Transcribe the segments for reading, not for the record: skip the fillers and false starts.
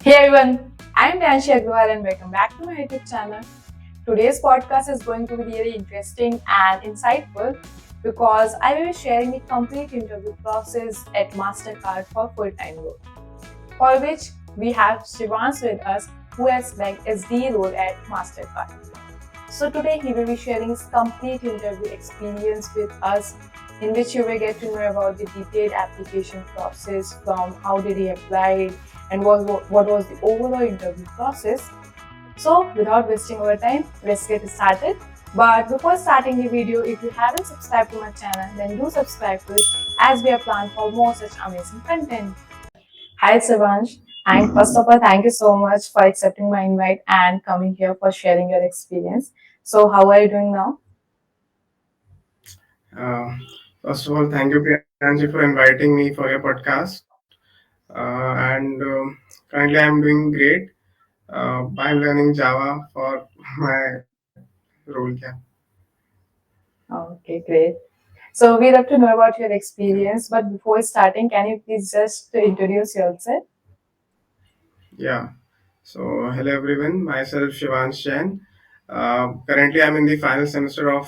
Hey everyone, I'm Danshi Agrawal and welcome back to my YouTube channel. Today's podcast is going to be really interesting and insightful because I will be sharing the complete interview process at Mastercard for full-time role, for which we have Shivansh with us who has like SD role at Mastercard. So today he will be sharing his complete interview experience with us, in which you will get to know about the detailed application process, from how did he apply and what was the overall interview process. So without wasting our time, let's get started. But before starting the video, if you haven't subscribed to my channel, then do subscribe to it, as we are planned for more such amazing content. Hi Shivansh, and first of all, thank you so much for accepting my invite and coming here for sharing your experience. So, how are you doing now? Uh, First of all, thank you, Priyanji, for inviting me for your podcast. And Currently, I'm doing great. I'm learning Java for my role. Yeah. Okay, great. So, we love to know about your experience, but before starting, can you please just introduce yourself? Yeah. So, hello everyone. Myself, Shivansh Jain. Currently, I'm in the final semester of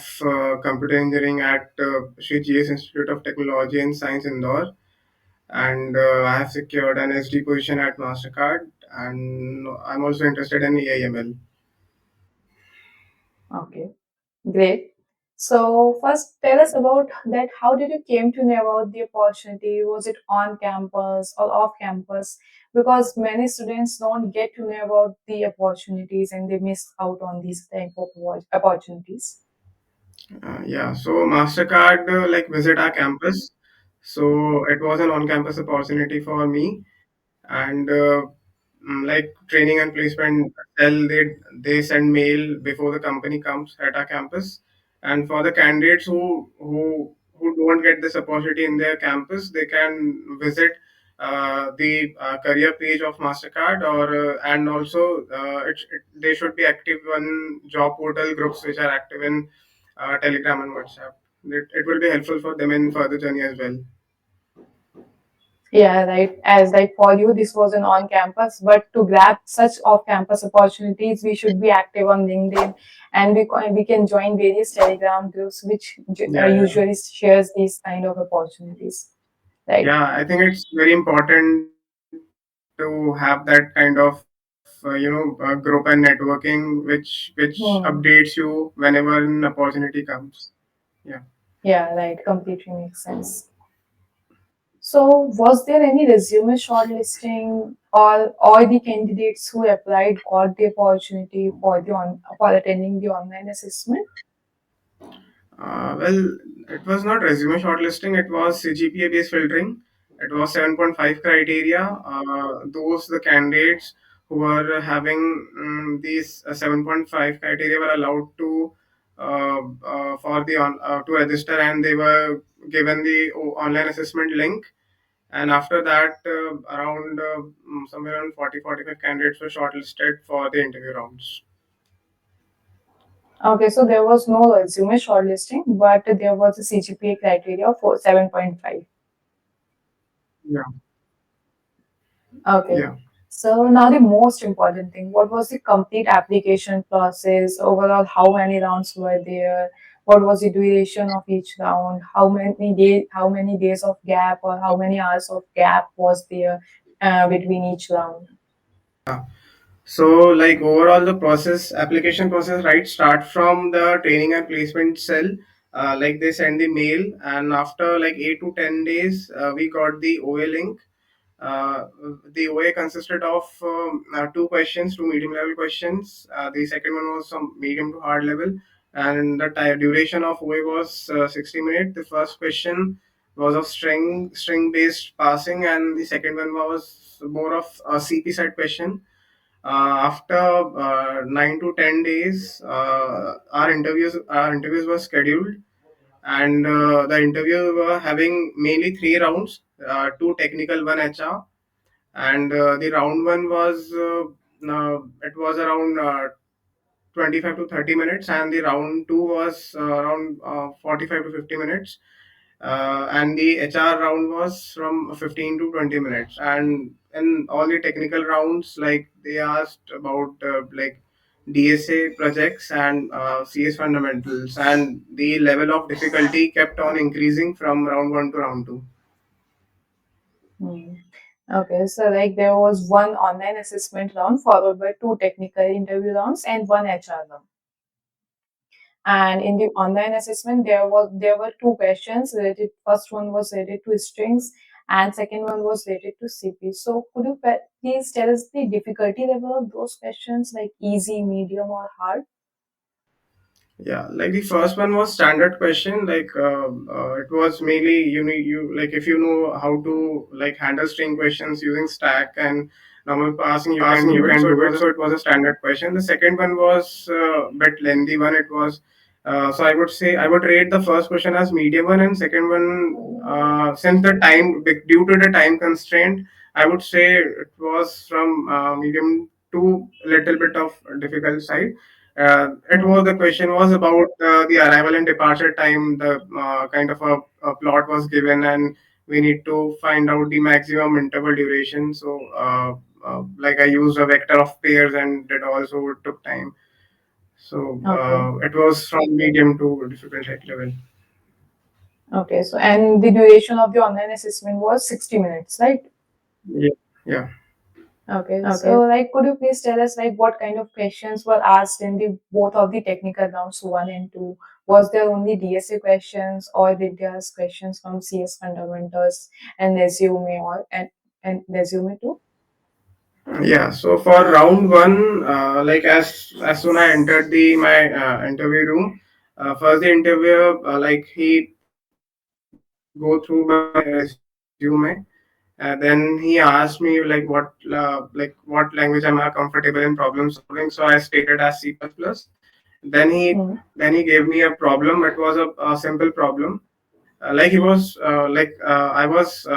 computer engineering at Sri GS Institute of Technology and Science, Indore. And I have secured an SD position at Mastercard. And I'm also interested in AIML. Okay, great. So, first, tell us about that. How did you came to know about the opportunity? Was it on campus or off campus? Because many students don't get to know about the opportunities and they miss out on these type of opportunities. Yeah, so Mastercard visit our campus. So it was an on-campus opportunity for me, and like training and placement cell, they send mail before the company comes at our campus, and for the candidates who don't get this opportunity in their campus, they can visit the career page of Mastercard, or and also they should be active on job portal groups which are active in Telegram and WhatsApp. It will be helpful for them in further journey as well. Yeah, right. As like for you, this was an on-campus, but to grab such off-campus opportunities, we should be active on LinkedIn, and we can join various Telegram groups, which Yeah, yeah. usually shares these kind of opportunities. Right. Yeah, I think it's very important to have that kind of group and networking which updates Hmm. you whenever an opportunity comes. Yeah. Yeah, right. Completely makes sense. So, was there any resume shortlisting, or all the candidates who applied got the opportunity for for attending the online assessment? Well, it was not resume shortlisting, it was CGPA based filtering. It was 7.5 criteria. Those the candidates who were having these 7.5 criteria were allowed to for the to register, and they were given the online assessment link. And after that, around somewhere around 40-45 candidates were shortlisted for the interview rounds. Okay, so there was no resume shortlisting, but there was a CGPA criteria for 7.5. Yeah, Okay. yeah. So now the most important thing, what was the complete application process? Overall, how many rounds were there? What was the duration of each round? How many days of gap or how many hours of gap was there between each round? So, like overall, the process, application process, right, start from the training and placement cell. Like they send the mail, and after like 8 to 10 days, we got the OA link. Uh, the OA consisted of two questions, two medium level questions. The second one was some medium to hard level, and the duration of OA was 60 minutes. The first question was of string based passing, and the second one was more of a CP side question. After 9 to 10 days, our interviews were scheduled, and the interview were having mainly three rounds, two technical, one HR, and the round one was it was around 25 to 30 minutes, and the round two was around 45 to 50 minutes. and the HR round was from 15 to 20 minutes. And in all the technical rounds, like they asked about like DSA projects and CS fundamentals, and the level of difficulty kept on increasing from round one to round two. Hmm. Okay, so like there was one online assessment round followed by two technical interview rounds and one HR round. And in the online assessment, there were two questions related. First one was related to strings, and second one was related to CP. So could you please tell us the difficulty level of those questions, like easy, medium, or hard? Yeah, like the first one was standard question. Like it was mainly you like if you know how to like handle string questions using stack and normal passing, you can do it. So it was a standard question. The second one was bit lengthy one. It was so I would say I would rate the first question as medium one, and second one since the time due to the time constraint, I would say it was from medium to little bit of difficult side. It Hmm. was the question was about the arrival and departure time. The kind of a plot was given, and we need to find out the maximum interval duration. So, like I used a vector of pairs, and that also took time. So Okay. it was from medium to difficult level. Okay. So and the duration of the online assessment was 60 minutes, right? Yeah, yeah. Okay, so like, could you please tell us like what kind of questions were asked in the both of the technical rounds one and two? Was there only DSA questions, or did they ask questions from CS fundamentals and resume and resume too? Yeah, so for round one, like as soon I entered the my interview room, first the interviewer like he go through my resume, then he asked me like what language am I comfortable in problem solving. So I stated as C++. Then he Hmm. gave me a problem. It was a simple problem. Like he was I was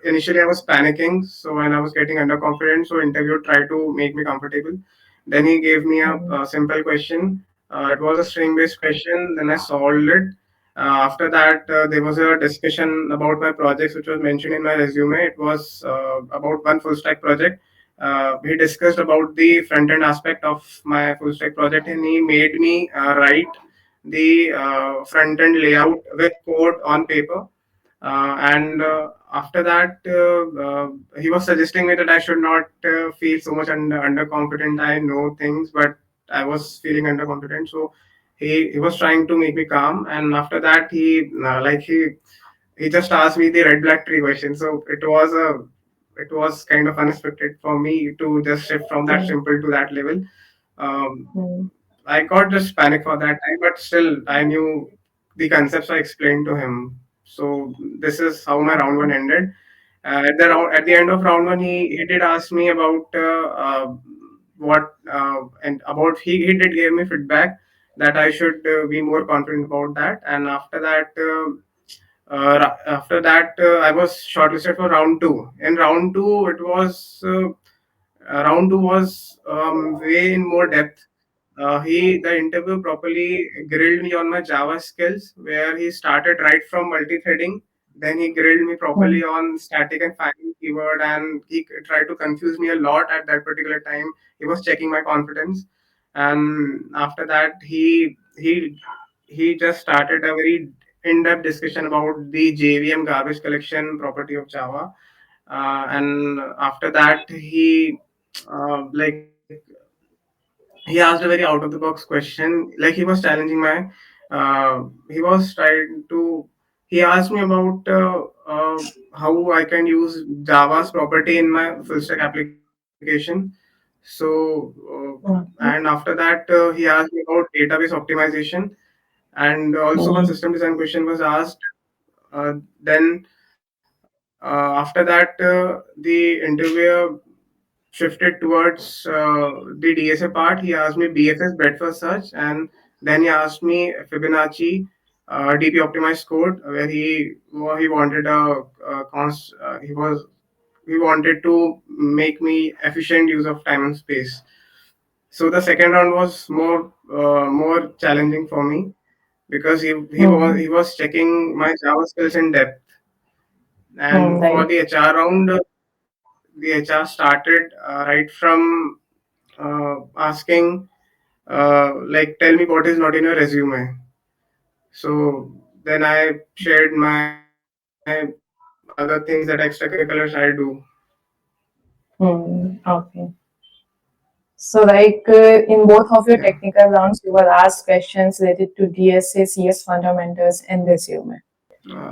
initially I was panicking, so when I was getting underconfident, so interviewer tried to make me comfortable. Then he gave me a simple question. It was a string based question. Then I solved it. After that, there was a discussion about my projects, which was mentioned in my resume. It was about one full stack project. We discussed about the front end aspect of my full stack project, and he made me write the front end layout with code on paper. And after that, he was suggesting me that I should not feel so much underconfident. I know things, but I was feeling underconfident. So he was trying to make me calm. And after that, he just asked me the red black tree question. So it was kind of unexpected for me to just shift from that Hmm. simple to that level. Um, Hmm. I got just panic for that time, but still I knew the concepts I explained to him. So this is how my round one Okay. ended. At the end of round one, he did ask me about what and about he did give me feedback that I should be more confident about that. And after that, I was shortlisted for round two. In round two, it was round two was way in more depth. The interview properly grilled me on my Java skills, where he started right from multi-threading. Then he grilled me properly Hmm. on static and final keyword, and he tried to confuse me a lot at that particular time. He was checking my confidence, and after that, he just started a very in-depth discussion about the JVM garbage collection property of Java. And after that, like he asked a very out of the box question. Like he was challenging my he was trying to he asked me about how I can use Java's property in my full stack application. So and Okay. after that, he asked me about database optimization, and also one Hmm. system design question was asked. Then after that, the interviewer shifted towards the DSA part. He asked me BFS breadth first search, and then he asked me Fibonacci DP optimized code, where he wanted he wanted to make me efficient use of time and space. So the second round was more challenging for me. because he Hmm. was checking my Java skills in depth. Hmm. And for Right. the HR round, the HR started right from asking, like, tell me what is not in your resume. So then I shared my other things that extracurriculars I do. Hmm. Okay. So, like in both of your Yeah. technical rounds, you were asked questions related to DSA, CS fundamentals, and resume.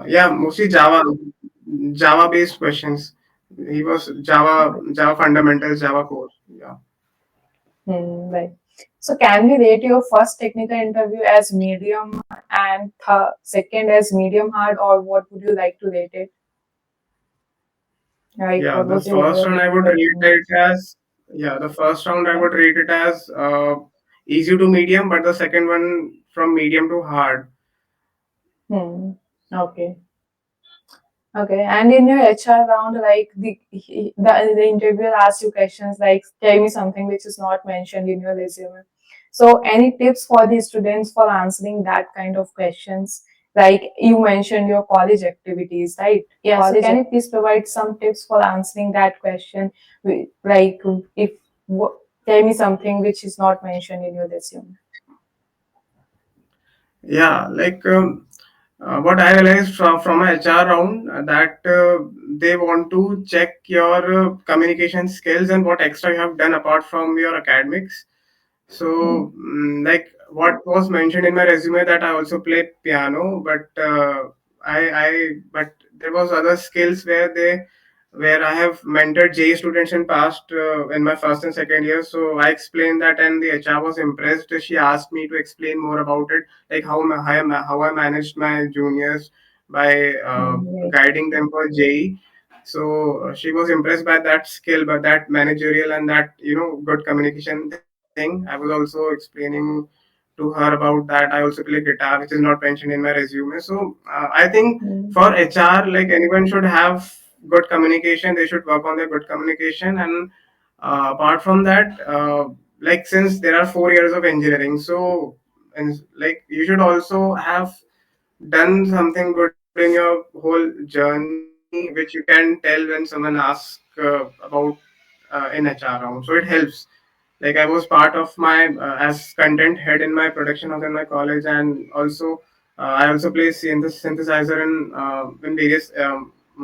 Yeah, mostly Java based questions. He was Java fundamentals, Java core. Yeah. Right. So, can we rate your first technical interview as medium and second as medium hard, or what would you like to rate it? Like, Yeah, what the was your first overall round I would feedback rate from it it? as yeah, the first round I Yeah. would rate it as easy to medium, but the second one from medium to hard. Hmm. Okay. Okay, and in your HR round, like the interviewer asks you questions like, tell me something which is not mentioned in your resume. So, any tips for the students for answering that kind of questions? Like you mentioned your college activities, right? Yeah. So, can you please provide some tips for answering that question? Like, if tell me something which is not mentioned in your resume. Yeah, like what I realized from my HR round that they want to check your communication skills and what extra you have done apart from your academics. Hmm. So, like what was mentioned in my resume that I also play piano, but but there was other skills where I have mentored JE students in past in my first and second year. So I explained that, and the HR was impressed. She asked me to explain more about it, like how I managed my juniors by Right. guiding them for JE. So she was impressed by that skill, by that managerial and that good communication thing. I was also explaining to her about that. I also play guitar, which is not mentioned in my resume. So I think Hmm. for HR, like anyone should have good communication. They should work on their good communication. And apart from that, like since there are 4 years of engineering, so and like you should also have done something good in your whole journey, which you can tell when someone asks about in HR round. So it helps. Like I was part of my as content head in my production house in my college, and also I also play synthesizer in various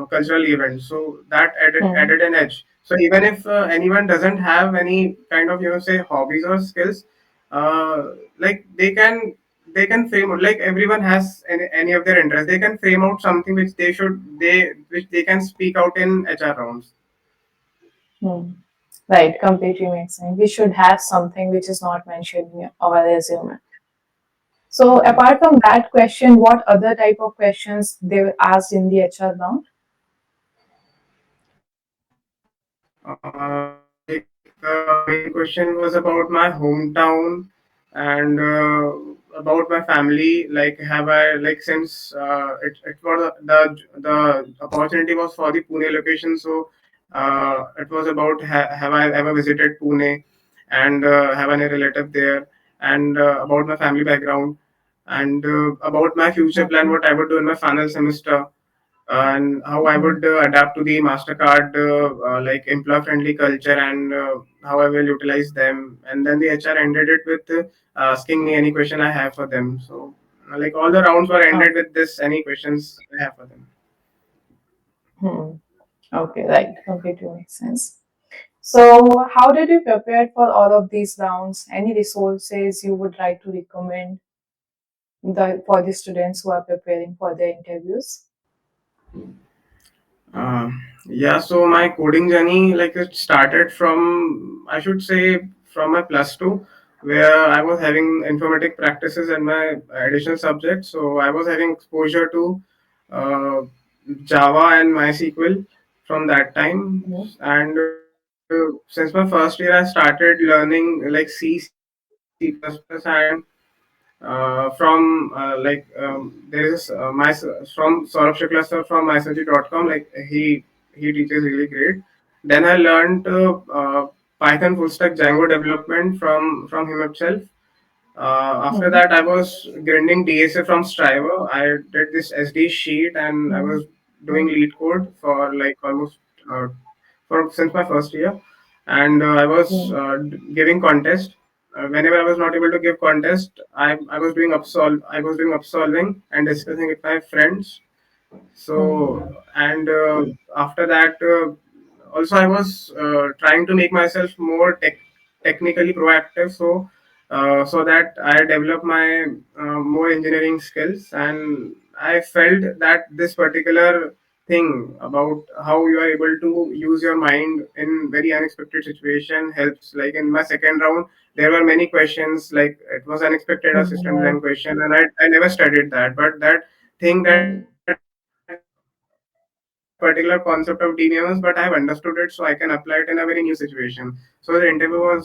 cultural events. So that Hmm. added an edge. So even if anyone doesn't have any kind of say hobbies or skills, like they can frame out, like everyone has any of their interests. They can frame out something which they can speak out in HR rounds. Hmm. Right, completely makes sense. We should have something which is not mentioned in our resume. So, Yeah. apart from that question, what other type of questions they were asked in the HR round? Like the main question was about my hometown and about my family. Like, have I like since it was the opportunity was for the Pune location, so it was about have I ever visited Pune and have any relative there, and about my family background, and about my future plan, Okay. what I would do in my final semester, and how I Hmm. would adapt to the Mastercard like employee-friendly culture, and how I will utilize them. And then the HR ended it with asking me any question I have for them. So like all the rounds were Oh, ended with this any questions I have for them. hmm. Okay, right. Completely makes sense. So, how did you prepare for all of these rounds? Any resources you would like to recommend for the students who are preparing for their interviews? Uh, yeah, so my coding journey, like it started from, I should say, from my plus two, where I was having informatic practices and my additional subjects. So I was having exposure to uh, Java and MySQL from that time. Hmm. And since my first year, I started learning like C, C++, and from there is from Saurabh Shukla sir from mysurgery.com. Like he teaches really great. Then I learned Python full stack Django development from him himself. After Hmm. that, I was grinding DSA from Striver. I did this SD sheet, and I Hmm. was doing Leetcode for like almost uh, for since my first year, and I was Hmm. giving contest. Whenever I was not able to give contest, I was doing upsolving and discussing with my friends. Hmm. So and after that, also I was trying to make myself more technically proactive, so that I develop my more engineering skills, and I felt that this particular thing about how you are able to use your mind in very unexpected situation helps. Like in my second round, there were many questions, like it was unexpected Hmm. assistant Right. design question, and I never studied that, but that thing that particular concept of DBMS, but I have understood it, so I can apply it in a very new situation. So the interviewer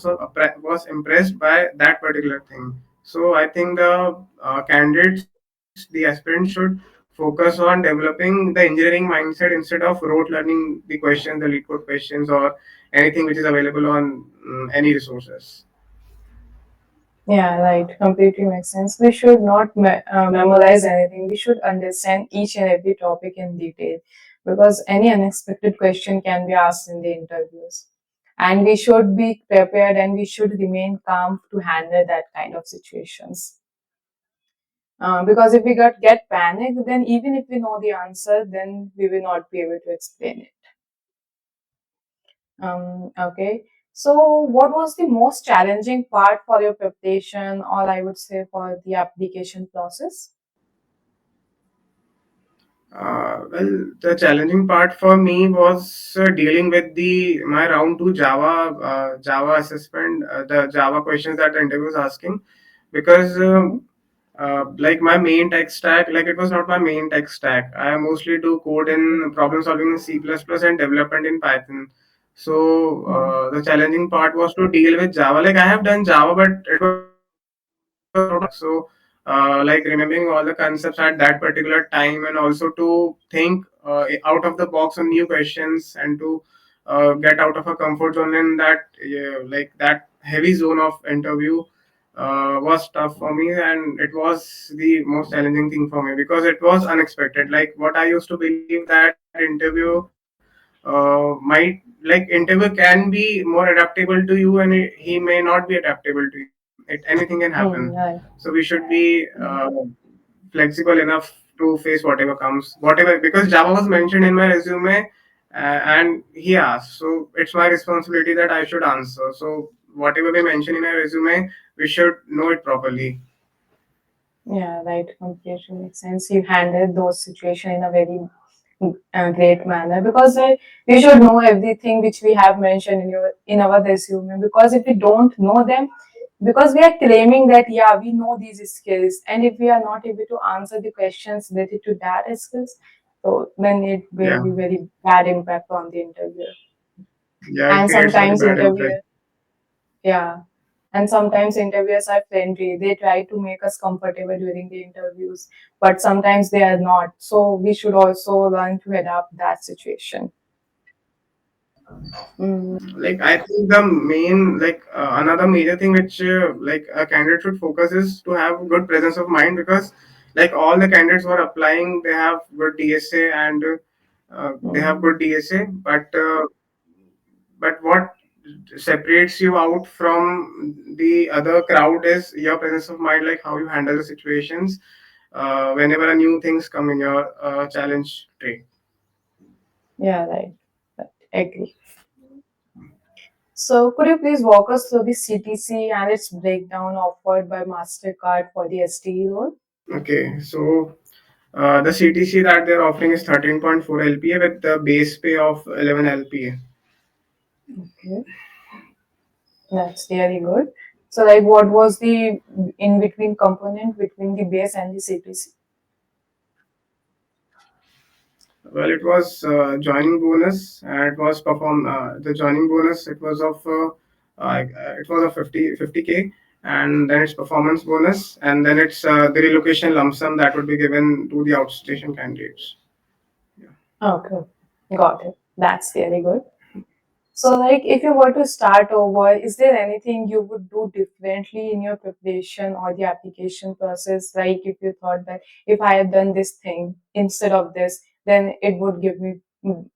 was impressed by that particular thing. So I think the candidates, the aspirants should focus on developing the engineering mindset instead of rote learning the questions, the lead code questions, or anything which is available on any resources. Yeah, right. Completely makes sense. We should not memorize anything. We should understand each and every topic in detail because any unexpected question can be asked in the interviews. And we should be prepared and we should remain calm to handle that kind of situations. Because if we get panicked, then even if we know the answer, then we will not be able to explain it. Okay. So, what was the most challenging part for your preparation, or I would say for the application process? Well, the challenging part for me was dealing with the my round two Java assessment, the Java questions that the interview was asking, because Hmm. like my main tech stack, like it was not my main tech stack. I mostly do code Okay. in problem solving in C++ and development in Python. So Hmm. the challenging part was to deal with Java. Like I have done Java, but it was not my main tech stack. So like remembering all the concepts at that particular time, and also to think out of the box on new questions, and to get out of a comfort zone in that like that heavy zone of interview was tough for me, and it was the most challenging thing for me because it was unexpected. Like what I used to believe that interview might like interview can be more adaptable to you, and he may not be adaptable to you. Anything can happen. Hmm. So we Right. should be flexible enough to face whatever comes, whatever, because Java was mentioned in my resume, and he asked, so it's my responsibility that I should answer. So whatever we mention in our resume, we should know it properly. Yeah, right. Completely makes sense. You handled those situations in a very great manner because we should know everything which we have mentioned in our resume. Because if we don't know them, because we are claiming that yeah we know these skills, and if we are not able to answer the questions related to that skills, so then it will Yeah, be very bad impact on the interviewer. yeah, it And creates a very sometimes bad impact. interviewer, yeah, and sometimes interviewers are friendly. They try to make us comfortable during the interviews, but sometimes they are not. So we should also learn to adapt that situation. Mm. Like I think the main, like another major thing which like a candidate should focus is to have good presence of mind, because like all the candidates who are applying, they have good DSA, and they have Mm. good DSA, but what separates you out from the other crowd is your presence of mind, like how you handle the situations whenever a new things come in your challenge tray. Yeah, right. Right. Agree. So, could you please walk us through the CTC and its breakdown offered by Mastercard for the STE role? Okay, so the CTC that they're offering is 13.4 LPA with the base pay of 11 LPA. Okay, that's very good. So, like, what was the in between component between the base and the CTC? Well, it was joining bonus, and it was the joining bonus. It was a 50K, and then it's performance bonus, and then it's the relocation lump sum that would be given to the outstation candidates. Yeah. Okay, got it. That's very good. So, like, if you were to start over, is there anything you would do differently in your preparation or the application process? Like, if you thought that if I have done this thing instead of this, then it would give me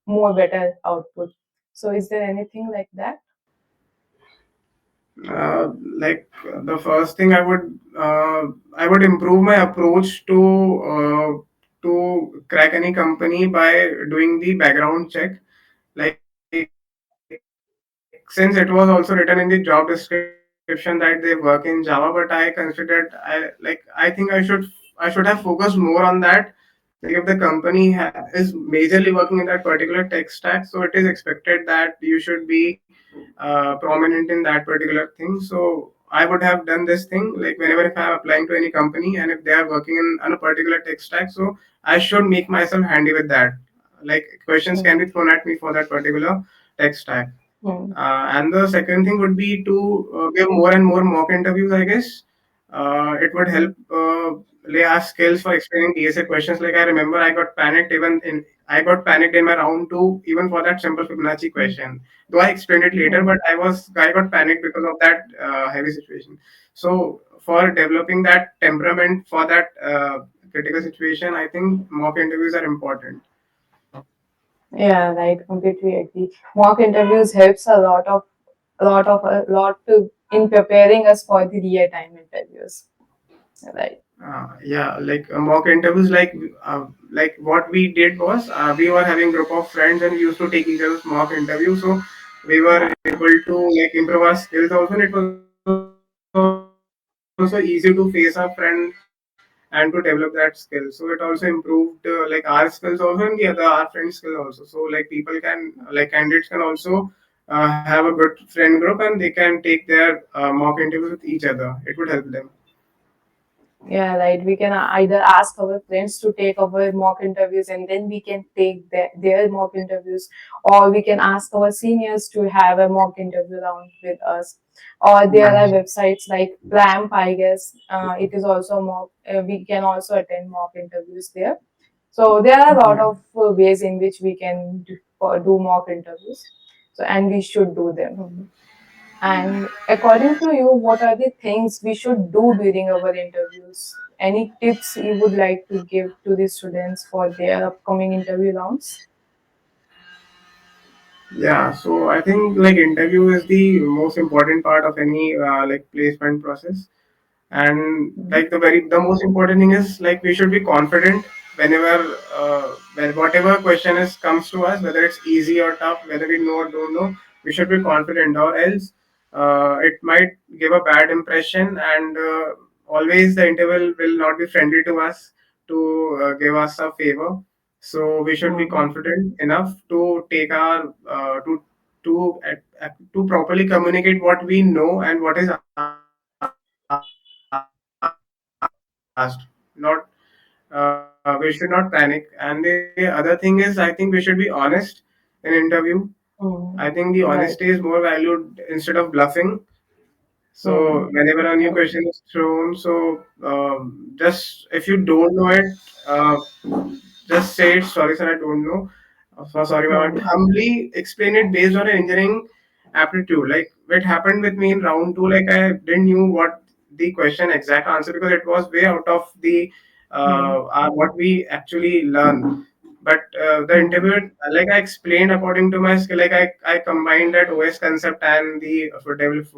more better output. So, is there anything like that? Like the first thing I would improve my approach to crack any company by doing the background check. Like since it was also written in the job description that they work in Java, but I considered I think I should have focused more on that. Like if the company is majorly working in that particular tech stack, so it is expected that you should be prominent in that particular thing. So I would have done this thing like whenever if I'm applying to any company and if they are working on a particular tech stack, so I should make myself handy with that. Like questions can be Mm, thrown at me for that particular tech stack. mm, And the second thing would be to give more and more mock interviews, I guess. It would help mm, lay our skills for explaining DSA questions. Like I remember I got panicked in my round two, even for that simple Fibonacci mm, question. Though I explained it later, but mm. I got panicked because of that heavy situation. So for developing that temperament for that critical situation, I think mock interviews are important. Yeah, right. Completely agree. Mock interviews helps a lot to in preparing us for the real time interviews. Right. Yeah, like mock interviews, like what we did was we were having group of friends and we used to take each other's mock interview. So we were Yeah. able to like improve our skills also. And it was also easy to face our friend and to develop that skill. So it also improved like our skills also and our friends' skill also. So like people can like candidates can also have a good friend group and they can take their mock interviews with each other. It would help them. Yeah, right. We can either ask our friends to take our mock interviews and then we can take their mock interviews, or we can ask our seniors to have a mock interview round with us. Or there are Yeah. websites like Clamp, I guess. It is also mock. We can also attend mock interviews there. So there are a lot Yeah. of ways in which we can do mock interviews. So and we should do them. And according to you, what are the things we should do during our interviews? Any tips you would like to give to the students for their upcoming interview rounds? Yeah, so I think like interview is the most important part of any like placement process, and Mm, like the most important thing is like we should be confident whenever when whatever question is comes to us, whether it's easy or tough, whether we know or don't know, we should be confident, or else it might give a bad impression, and always the interview will not be friendly to us to give us a favor. So we should be mm, confident enough to take our to properly communicate what we know and what is asked, not we should not panic. And the other thing is I think we should be honest in interview. I think the honesty is more mm, valued right. instead of bluffing. So whenever a new Mm, question is thrown, so just if you don't know it, uh, just say it. Sorry, sir, I don't know. So sorry, but mm, humbly explain it based on an engineering aptitude. Like what happened with me in round two, like I didn't knew what the question exact answer because it was way out of the mm, what we actually learn. But the mm, interview, like I explained according to my skill, like I combined that OS concept and the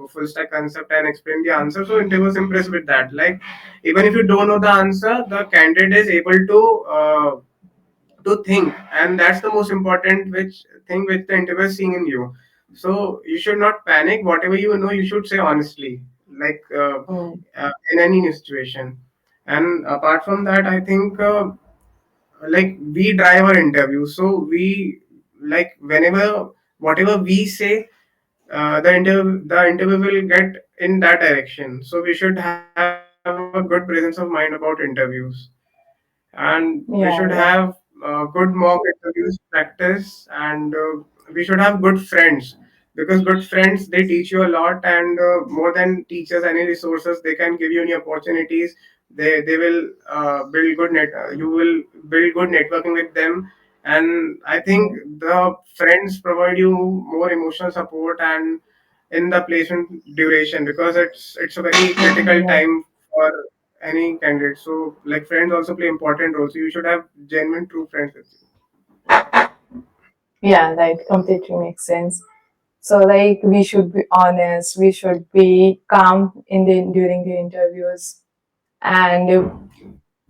full stack concept and explained the answer. So interview was impressed with that. Like even if you don't know the answer, the candidate is able to think, and that's the most important which thing which the interviewer is seeing in you. So you should not panic. Whatever you know, you should say honestly, like mm, in any new situation. And apart from that, I think like we drive our interview, so we like whenever whatever we say, the interview will get in that direction. So we should have a good presence of mind about interviews, and we should yeah, have right. good mock interviews practice, and we should have good friends, because good friends they teach you a lot, and more than teachers any resources they can give you any opportunities. They will build good net you will build good networking with them, And I think Mhm. the friends provide you more emotional support and in the placement duration, because it's a very critical Yeah, time for any candidate. So like friends also play important role. So you should have genuine true friends with you. yeah, right. Completely makes sense. So, like, we should be honest, we should be calm in the during the interviews, and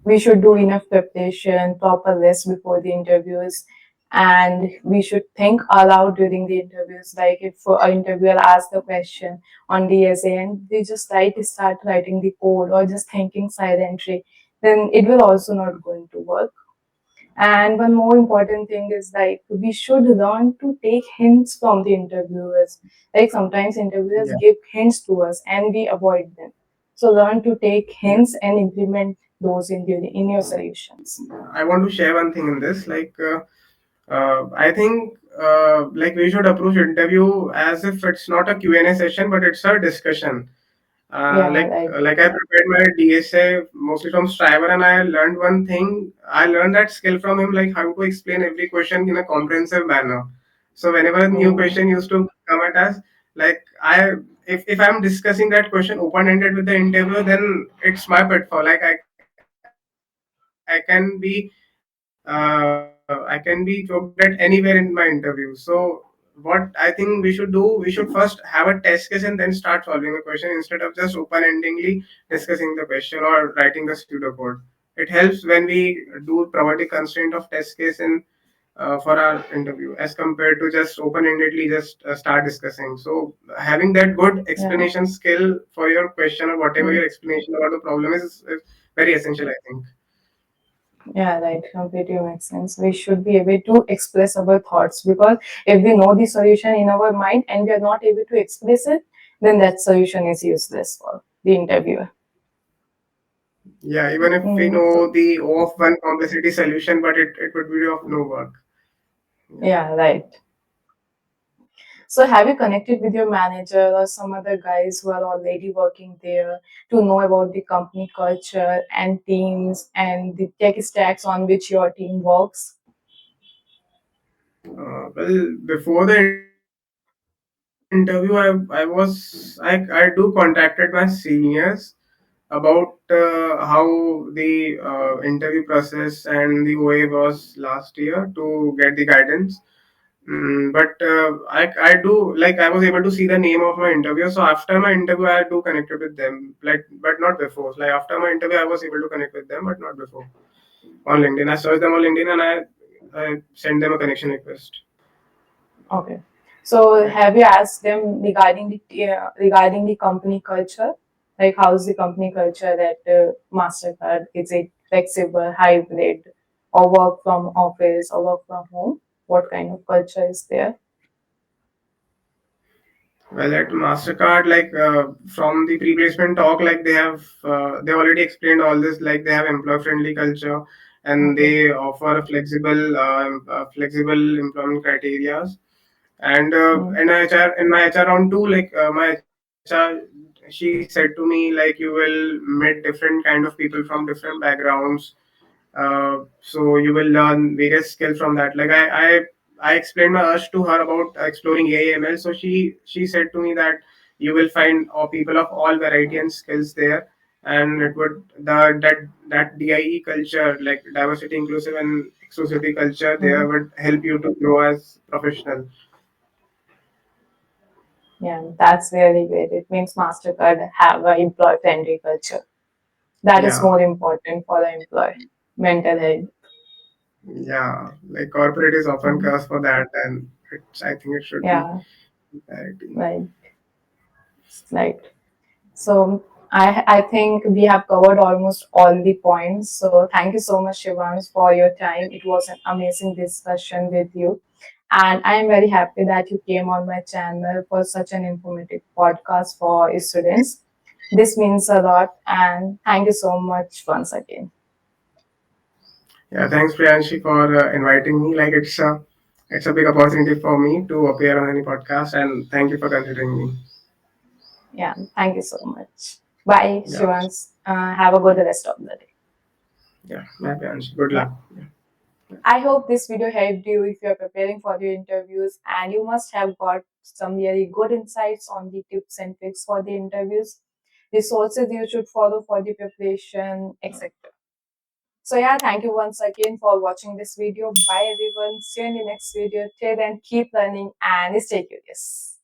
we should do enough preparation, proper rest before the interviews, and we should think aloud during the interviews. Like, if an interviewer asks the question on the essay and we just start writing the code or just thinking silently, then it will also not going to work. And one more important thing is like we should learn to take hints from the interviewers. Like sometimes interviewers Yeah. give hints to us and we avoid them. So learn to take hints and implement those in your solutions. I want to share one thing in this. I think like we should approach interview as if it's not a Q&A session, but it's a discussion. Yeah, right. Like I prepared my DSA mostly from Striver, and I learned one thing. I learned that skill from him, like how to explain every question in a comprehensive manner. So whenever a new Hmm. question used to come at us, like if I'm discussing that question open ended with the interviewer, then it's my pitfall. Like I can be choked at anywhere in my interview. So what I think we should do, we should first have a test case and then start solving a question instead of just open-endingly discussing the question or writing the pseudocode. It helps when we do provide a constraint of test case in for our interview as compared to just open-endedly just start discussing. So having that good Yeah. explanation skill for your question or whatever Hmm. your explanation about the problem is very essential, I think. Yeah, right. Completely makes sense. We should be able to express our thoughts because if we know the solution in our mind and we are not able to express it, then that solution is useless for the interviewer. Yeah, even if we Mm, so, know the O of one complexity solution, but it would be of no work. Yeah. yeah, right. So, have you connected with your manager or some other guys who are already working there to know about the company culture and teams and the tech stacks on which your team works? Well, before the interview, I do contacted my seniors about how the interview process and the OA was last year to get the guidance. I do like I was able to see the name of my interviewer. So after my interview, I do connected with them, like but not before. Like after my interview, I was able to connect with them, but not before. On LinkedIn, I searched them on LinkedIn and I sent them a connection request. Okay. So, Yeah. have you asked them regarding the company culture? Like, how's the company culture at Mastercard? Is it flexible, hybrid, or work from office or work from home? What kind of culture is there? Well, at Mastercard, from the pre-placement talk, like they already explained all this. Like they have employee-friendly culture, and Okay. they offer flexible employment criteria. And Mm. in my HR round too, my HR, she said to me like you will meet different kind of people from different backgrounds, so you will learn various skills from that. I explained my urge to her about exploring AML. So she said to me that you will find people of all variety and skills there, and it would the that DIE culture, like diversity, inclusive, and exclusivity culture, there Mm. would help you to grow as professional. Yeah, that's really great. It means Mastercard have a employee-friendly culture. That is Yeah, more important for the employee mental health. yeah. Like corporate is often Mhm. cursed for that, and I think it should be Yeah, parity. right, right. So I think we have covered almost all the points. So thank you so much, Shivansh, for your time. It was an amazing discussion with you. And I am very happy that you came on my channel for such an informative podcast for students. This means a lot. And thank you so much once again. Yeah, thanks Priyanshi for inviting me. Like it's a big opportunity for me to appear on any podcast, and thank you for considering me. Yeah, thank you so much. Bye, Yeah, Shivansh. Have a good rest of the day. yeah, bye Priyanshi. Good Yeah. luck. Yeah. I hope this video helped you if you're preparing for your interviews, and you must have got some really good insights on the tips and tricks for the interviews, the sources you should follow for the preparation, etc. So yeah, thank you once again for watching this video. Bye everyone. See you in the next video. Till then, keep learning and stay curious.